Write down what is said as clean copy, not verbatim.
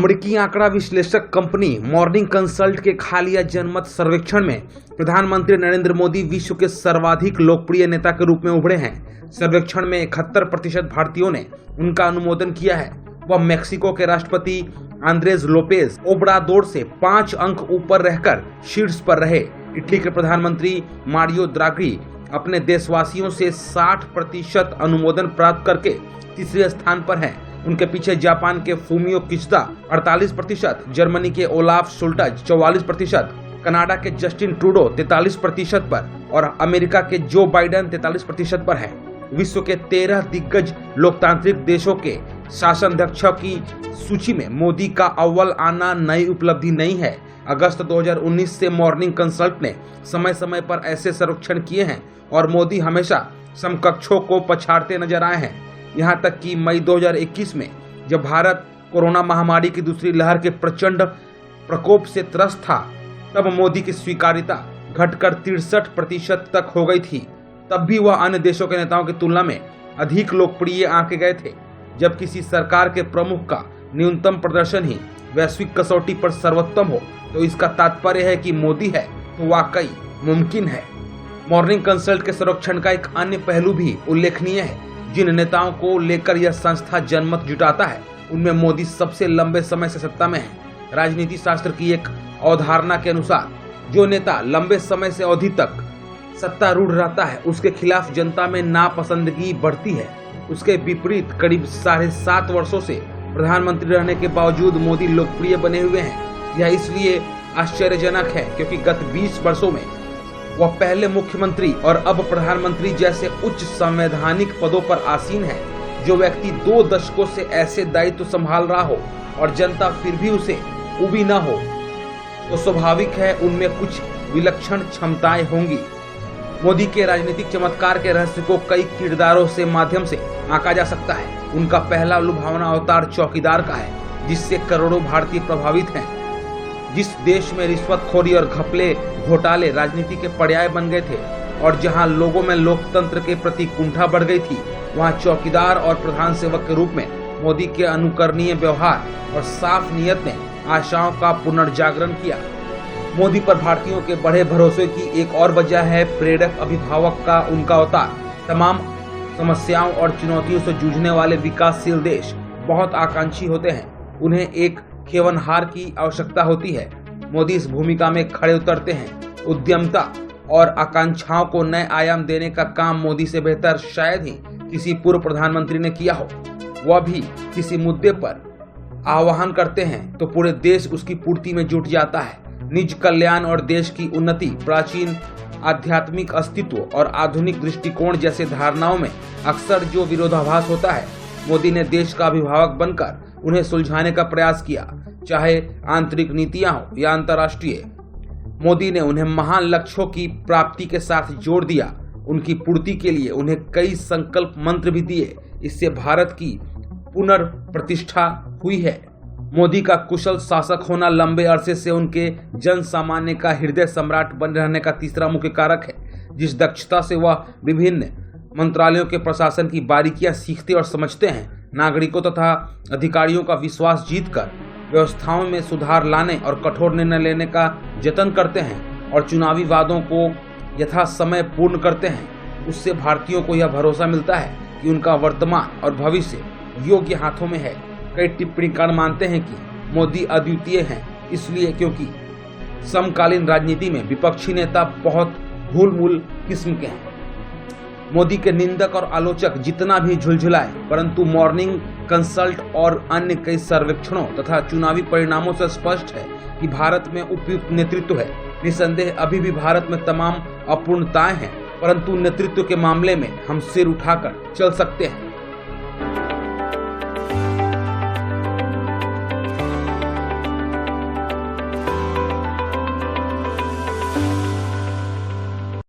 अमेरिकी आंकड़ा विश्लेषक कंपनी मॉर्निंग कंसल्ट के हालिया जनमत सर्वेक्षण में प्रधानमंत्री नरेंद्र मोदी विश्व के सर्वाधिक लोकप्रिय नेता के रूप में उभरे हैं। सर्वेक्षण में 71% भारतीयों ने उनका अनुमोदन किया है। वह मेक्सिको के राष्ट्रपति आंद्रेज लोपेज ओब्रादोर से 5 अंक ऊपर रहकर शीर्ष पर रहे। इटली के प्रधानमंत्री मारियो द्राघी अपने देशवासियों से 60% अनुमोदन प्राप्त करके तीसरे स्थान पर हैं। उनके पीछे जापान के फूमियो किशिदा 48%, जर्मनी के ओलाफ शुल्टज 44%, कनाडा के जस्टिन ट्रूडो 43% पर और अमेरिका के जो बाइडेन 43% पर है। विश्व के 13 दिग्गज लोकतांत्रिक देशों के शासनाध्यक्षों की सूची में मोदी का अव्वल आना नई उपलब्धि नहीं है। अगस्त 2019 से मॉर्निंग कंसल्ट ने समय समय पर ऐसे सर्वेक्षण किए हैं और मोदी हमेशा समकक्षों को पछाड़ते नजर आए हैं। यहाँ तक कि मई 2021 में जब भारत कोरोना महामारी की दूसरी लहर के प्रचंड प्रकोप से त्रस्त था, तब मोदी की स्वीकार्यता घटकर 63% तक हो गई थी। तब भी वह अन्य देशों के नेताओं की तुलना में अधिक लोकप्रिय आंके गए थे। जब किसी सरकार के प्रमुख का न्यूनतम प्रदर्शन ही वैश्विक कसौटी पर सर्वोत्तम हो, तो इसका तात्पर्य है कि मोदी है तो वाकई मुमकिन है। मॉर्निंग कंसल्ट के सर्वेक्षण का एक अन्य पहलू भी उल्लेखनीय है। जिन नेताओं को लेकर यह संस्था जनमत जुटाता है, उनमें मोदी सबसे लंबे समय से सत्ता में है। राजनीति शास्त्र की एक अवधारणा के अनुसार जो नेता लंबे समय से अवधि तक सत्तारूढ़ रहता है, उसके खिलाफ जनता में नापसंदगी बढ़ती है। उसके विपरीत करीब 7.5 वर्षों से प्रधानमंत्री रहने के बावजूद मोदी लोकप्रिय बने हुए हैं। यह इसलिए आश्चर्यजनक है क्योंकि गत 20 वर्षों में वह पहले मुख्यमंत्री और अब प्रधानमंत्री जैसे उच्च संवैधानिक पदों पर आसीन है। जो व्यक्ति 2 दशकों से ऐसे दायित्व संभाल रहा हो और जनता फिर भी उसे उबी न हो, तो स्वाभाविक है उनमें कुछ विलक्षण क्षमताएं होंगी। मोदी के राजनीतिक चमत्कार के रहस्य को कई किरदारों से माध्यम से आंका जा सकता है। उनका पहला लुभावना अवतार चौकीदार का है, जिससे करोड़ों भारतीय प्रभावित हैं। जिस देश में रिश्वतखोरी और घपले घोटाले राजनीति के पर्याय बन गए थे और जहां लोगों में लोकतंत्र के प्रति कुंठा बढ़ गई थी, वहां चौकीदार और प्रधान सेवक के रूप में मोदी के अनुकरणीय व्यवहार और साफ नियत ने आशाओं का पुनर्जागरण किया। मोदी पर भारतीयों के बढ़े भरोसे की एक और वजह है प्रेरक अभिभावक का उनका अवतार। तमाम समस्याओं और चुनौतियों से जूझने वाले विकासशील देश बहुत आकांक्षी होते हैं। उन्हें एक खेवनहार की आवश्यकता होती है। मोदी इस भूमिका में खड़े उतरते हैं। उद्यमता और आकांक्षाओं को नए आयाम देने का काम मोदी से बेहतर शायद ही किसी पूर्व प्रधानमंत्री ने किया हो। वह भी किसी मुद्दे पर आह्वान करते हैं तो पूरे देश उसकी पूर्ति में जुट जाता है। निज कल्याण और देश की उन्नति, प्राचीन आध्यात्मिक अस्तित्व और आधुनिक दृष्टिकोण जैसे धारणाओं में अक्सर जो विरोधाभास होता है, मोदी ने देश का अभिभावक बनकर उन्हें सुलझाने का प्रयास किया, चाहे आंतरिक नीतियां हो या अंतर्राष्ट्रीय। मोदी ने उन्हें महान लक्ष्यों की प्राप्ति के साथ जोड़ दिया। उनकी पूर्ति के लिए उन्हें कई संकल्प मंत्र भी दिए। इससे भारत की पुनर्प्रतिष्ठा हुई है। मोदी का कुशल शासक होना लंबे अरसे से उनके जन सामान्य का हृदय सम्राट बने रहने का तीसरा मुख्य कारक है। जिस दक्षता से वह विभिन्न मंत्रालयों के प्रशासन की बारीकियां सीखते और समझते हैं, नागरिकों तथा अधिकारियों का विश्वास जीतकर व्यवस्थाओं में सुधार लाने और कठोर निर्णय लेने का जतन करते हैं और चुनावी वादों को यथा समय पूर्ण करते हैं, उससे भारतीयों को यह भरोसा मिलता है कि उनका वर्तमान और भविष्य योग्य हाथों में है। कई टिप्पणीकार मानते हैं कि मोदी अद्वितीय हैं, इसलिए क्योंकि समकालीन राजनीति में विपक्षी नेता बहुत भूल किस्म के हैं। मोदी के निंदक और आलोचक जितना भी झुलझुलाए, परंतु मॉर्निंग कंसल्ट और अन्य कई सर्वेक्षणों तथा चुनावी परिणामों से स्पष्ट है कि भारत में उपयुक्त नेतृत्व है। निसंदेह अभी भी भारत में तमाम अपूर्णताएं हैं, परंतु नेतृत्व के मामले में हम सिर उठाकर चल सकते हैं।